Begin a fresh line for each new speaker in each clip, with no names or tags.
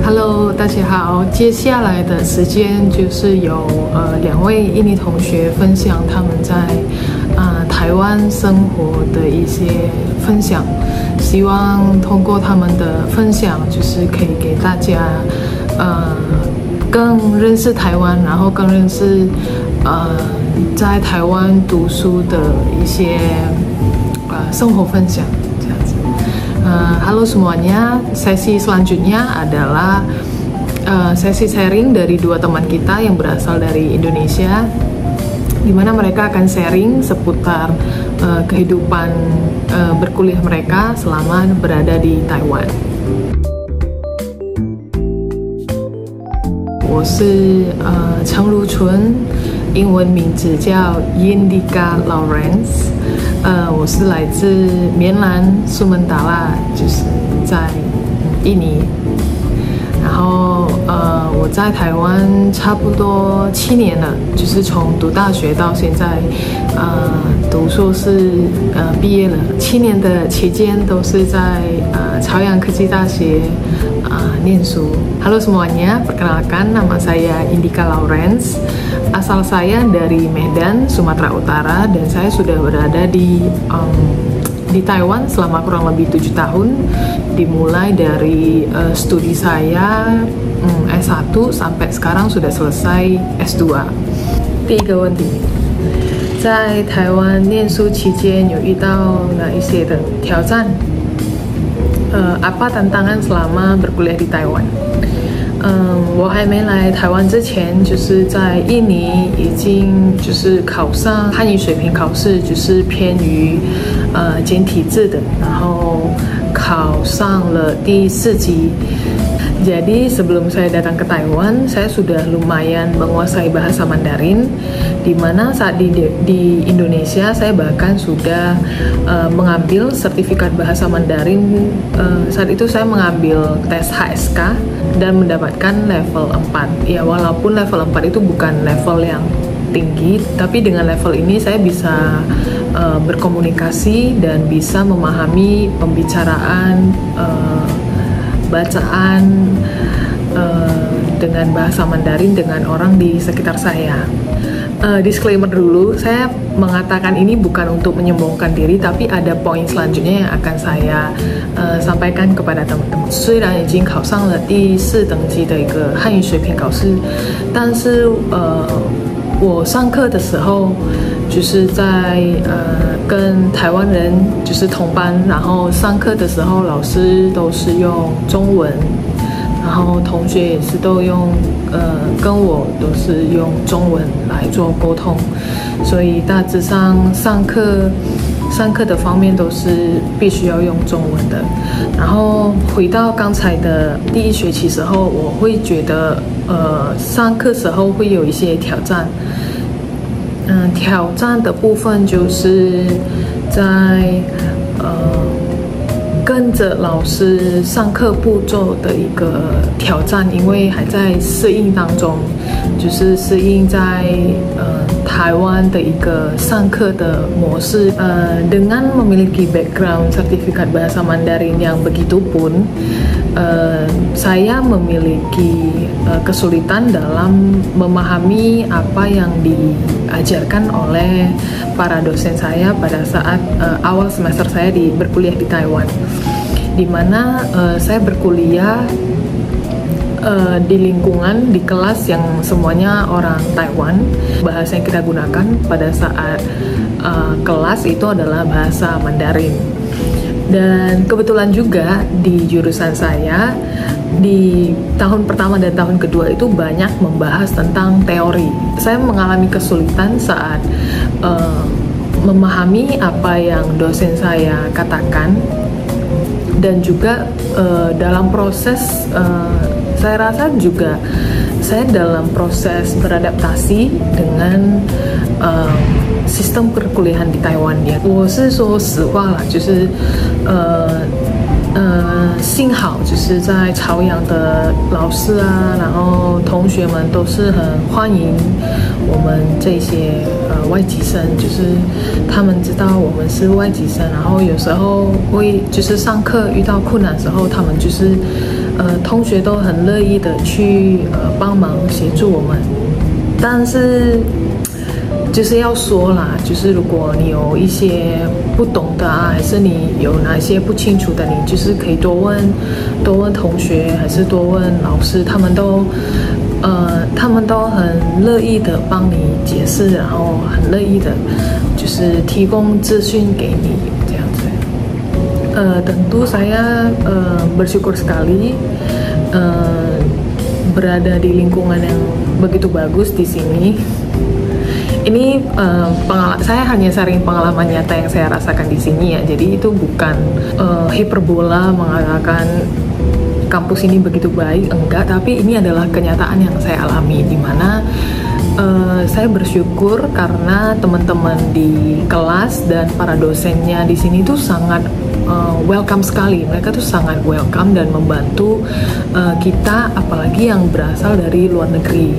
Hello， 大家好。接下来的时间就是有2位印尼同学分享他们在台湾生活的一些分享，希望通过他们的分享，就是可以给大家更认识台湾，然后更认识在台湾读书的一些生活分享。Halo semuanya, sesi selanjutnya adalah sesi sharing dari 2 teman kita yang berasal dari Indonesia, di mana mereka akan sharing seputar kehidupan berkuliah mereka selama berada di Taiwan. 我是陈如纯，英文名字叫 Yindika Lawrence。我是来自棉兰苏门答腊，就是在印尼。然后我在台湾差不多7年了，就是从读大学到现在读硕士毕业了。7年的期间都是在朝阳科技大学念书。Halo semuanya, perkenalkan nama saya Yindika Lawrence. Asal saya dari Medan, Sumatera Utara, dan saya sudah berada di Taiwan selama kurang lebih 7 tahun. Dimulai dari studi saya S1 sampai sekarang sudah selesai S2。第一个问题，在台湾念书期间有遇到哪一些的挑战？apa tantangan selama berkuliah di Taiwan？我还没来台湾之前，就是在印尼已经就是考上汉语水平考试，就是偏于简体字的，然后考上了第4级。Jadi sebelum saya datang ke Taiwan, saya sudah lumayan menguasai bahasa Mandarin, di mana saat di Indonesia saya bahkan sudah mengambil sertifikat bahasa Mandarin. Saat itu saya mengambil tes HSK dan mendapatkan level 4. Ya, walaupun level 4 itu bukan level yang tinggi, tapi dengan level ini saya bisa berkomunikasi dan bisa memahami pembicaraan, bacaan dengan bahasa Mandarin dengan orang di sekitar saya. Disclaimer dulu, saya mengatakan ini bukan untuk menyombongkan diri, tapi ada poin selanjutnya yang akan saya sampaikan kepada teman-teman. 虽然已经考上了第4等级的一个汉语水平考试，但是我上课的时候就是在跟台湾人就是同班，然后上课的时候老师都是用中文，然后同学也是都用跟我都是用中文来做沟通，所以大致上上课的方面都是必须要用中文的。然后回到刚才的第1学期时候，我会觉得上课时候会有一些挑战。挑战的部分就是在跟着老师上课步骤的一个挑战，因为还在适应当中，就是适应在台湾的一个上课的模式。dengan memiliki background sertifikat bahasa Mandarin yang begitu pun, saya memiliki kesulitan dalam memahami apa yang diajarkan oleh para dosen saya pada saat awal semester saya berkuliah di Taiwan, di mana saya berkuliah di lingkungan, di kelas yang semuanya orang Taiwan. Bahasa yang kita gunakan pada saat kelas itu adalah bahasa Mandarin. Dan kebetulan juga di jurusan saya di tahun pertama dan tahun kedua itu banyak membahas tentang teori. Saya mengalami kesulitan saat memahami apa yang dosen saya katakan, dan juga dalam proses saya rasa juga saya dalam proses beradaptasi dengan sistem perkuliahan di Taiwan. 我是说实话啦，就是幸好就是在朝阳的老师啊，然后同学们都是很欢迎我们这些外籍生，就是他们知道我们是外籍生，然后有时候会就是上课遇到困难的时候，他们就是同学都很乐意的去帮忙协助我们，但是就是要说啦，就是如果你有一些不懂的啊，还是你有哪些不清楚的，你就是可以多问同学，还是多问老师，他们都很乐意的帮你解释，然后很乐意的，就是提供资讯给你这样子。Tentu saya bersyukur sekali berada di lingkungan yang begitu bagus di sini. Ini saya hanya sharing pengalaman nyata yang saya rasakan di sini ya. Jadi itu bukan hiperbola mengatakan kampus ini begitu baik, enggak. Tapi ini adalah kenyataan yang saya alami, di mana saya bersyukur karena teman-teman di kelas dan para dosennya di sini tuh sangat welcome sekali. Mereka tuh sangat welcome dan membantu kita, apalagi yang berasal dari luar negeri.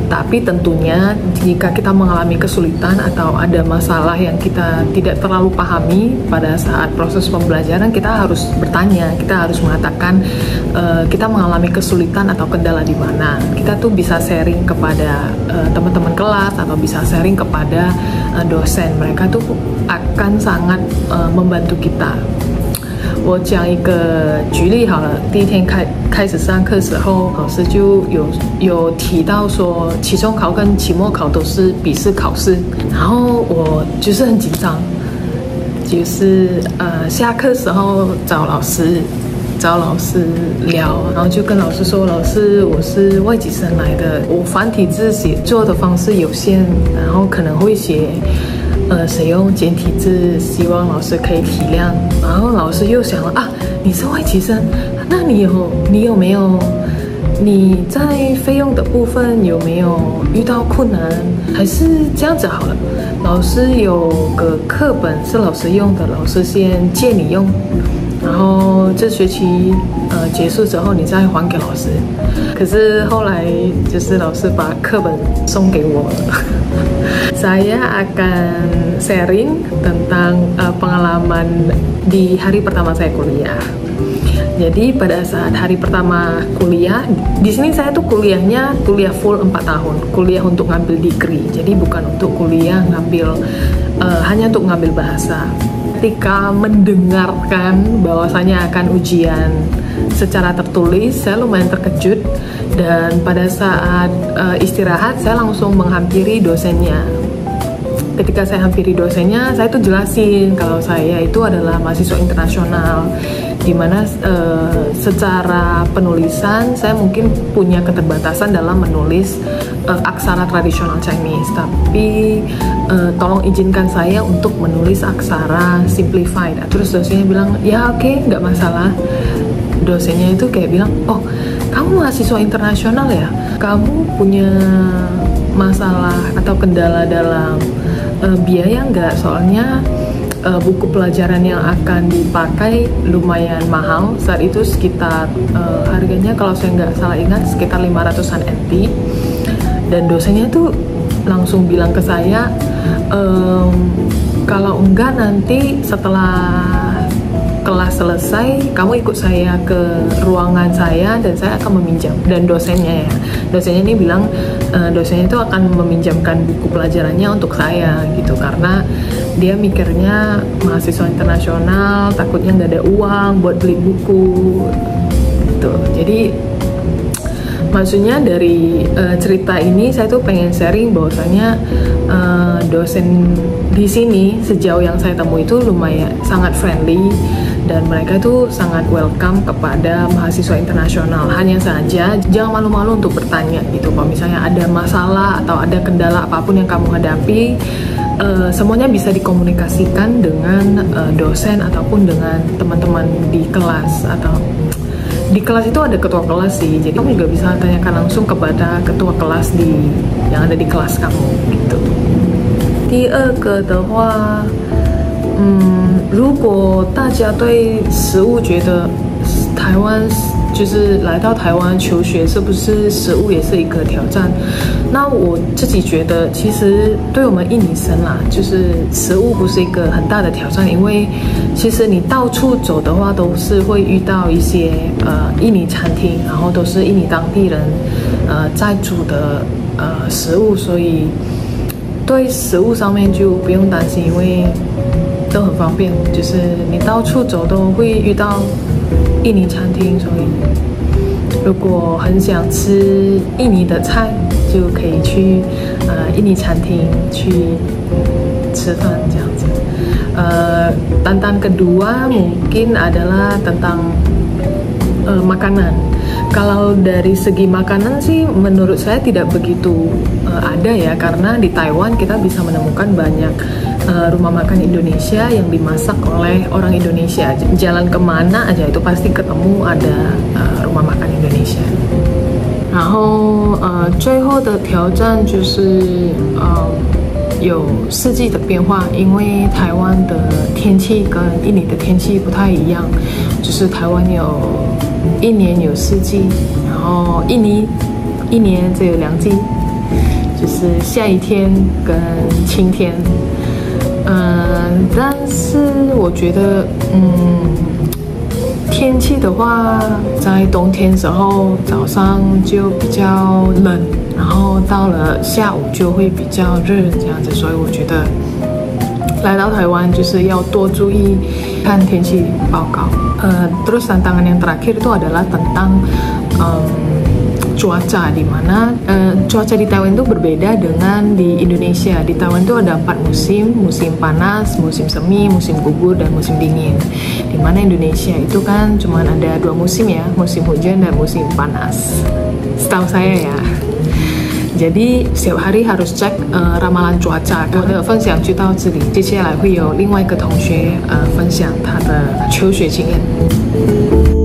Tapi tentunya jika kita mengalami kesulitan atau ada masalah yang kita tidak terlalu pahami pada saat proses pembelajaran, kita harus bertanya, kita harus mengatakan kita mengalami kesulitan atau kendala di mana. Kita tuh bisa sharing kepada teman-teman kelas atau bisa sharing kepada dosen. Mereka tuh akan sangat membantu kita. 我讲一个举例好了，第一天开始上课时候，老师就有提到说，期中考跟期末考都是笔试考试，然后我就是很紧张，就是下课时候找老师聊，然后就跟老师说，老师我是外籍生来的，我繁体字写作的方式有限，然后可能会写。使用简体字，希望老师可以体谅。然后老师又想了啊，你是外籍生，那你有没有你在费用的部分有没有遇到困难？还是这样子好了，老师有个课本是老师用的，老师先借你用，然后这学期结束之后你再还给老师。可是后来就是老师把课本送给我了。Saya akan sharing tentang pengalaman di hari pertama saya kuliah. Jadi pada saat hari pertama kuliah, di sini saya tuh kuliah full 4 tahun, kuliah untuk ngambil degree. Jadi bukan untuk kuliah ngambil hanya untuk ngambil bahasa. Ketika mendengarkan bahwasanya akan ujian secara tertulis, saya lumayan terkejut, dan pada saat istirahat saya langsung menghampiri dosennya. Ketika saya hampiri dosennya, saya tuh jelasin kalau saya itu adalah mahasiswa internasional, di mana secara penulisan saya mungkin punya keterbatasan dalam menulis aksara tradisional Chinese, tapi tolong izinkan saya untuk menulis aksara simplified. Terus dosennya bilang, ya oke, nggak masalah. Dosennya itu kayak bilang, oh kamu mahasiswa internasional ya, kamu punya masalah atau kendala dalam biaya nggak? Soalnya buku pelajaran yang akan dipakai lumayan mahal saat itu, sekitar harganya kalau saya nggak salah ingat sekitar 500-an NT. Dan dosennya tuh langsung bilang ke saya, kalau enggak nanti setelah kelas selesai kamu ikut saya ke ruangan saya dan saya akan meminjam. Dan dosennya ini bilang dosennya itu akan meminjamkan buku pelajarannya untuk saya gitu, karena dia mikirnya mahasiswa internasional takutnya nggak ada uang buat beli buku gitu. Jadi maksudnya dari cerita ini saya tuh pengen sharing bahwasanya dosen di sini sejauh yang saya temui itu lumayan sangat friendly, dan mereka itu sangat welcome kepada mahasiswa internasional. Hanya saja jangan malu-malu untuk bertanya gitu, kalau misalnya ada masalah atau ada kendala apapun yang kamu hadapi, semuanya bisa dikomunikasikan dengan dosen ataupun dengan teman-teman di kelas. Atau di kelas itu ada ketua kelas sih, jadi kamu juga bisa tanyakan langsung kepada ketua kelas yang ada di kelas kamu gitu. 第二个的话如果大家对食物觉得台湾就是来到台湾求学，是不是食物也是一个挑战？那我自己觉得，其实对我们印尼生啦，就是食物不是一个很大的挑战，因为其实你到处走的话，都是会遇到一些印尼餐厅，然后都是印尼当地人在煮的食物，所以对食物上面就不用担心，因为都很方便，就是你到处走都会遇到印尼餐厅，所以如果很想吃印尼的菜，就可以去印尼餐厅去吃饭这样子。Tantangan kedua mungkin adalah tentang makanan. Kalau dari segi makanan sih menurut saya tidak begitu ada ya, karena di Taiwan kita bisa menemukan banyak rumah makan Indonesia yang dimasak oleh orang Indonesia. Jalan kemana aja itu pasti ketemu ada rumah makan Indonesia. 然后最后的挑战就是有四季的变化，因为台湾的天气跟印尼的天气不太一样，就是台湾有一年有四季，然后印尼一年只有2季，就是下雨天跟晴天。但是我觉得，天气的话，在冬天时候早上就比较冷，然后到了下午就会比较热这样子，所以我觉得来到台湾就是要多注意看天气报告。Terus tantangan yang terakhir itu adalah tentang cuaca, di mana cuaca di Taiwan itu berbeda dengan di Indonesia. Di Taiwan itu ada 4 musim, musim panas, musim semi, musim gugur, dan musim dingin. Di mana Indonesia itu kan cuma ada 2 musim ya, musim hujan dan musim panas. Setahu saya ya. Jadi setiap hari harus cek ramalan cuaca。我的分享就到这里，接下来会有另外一个同学分享他的求学经验。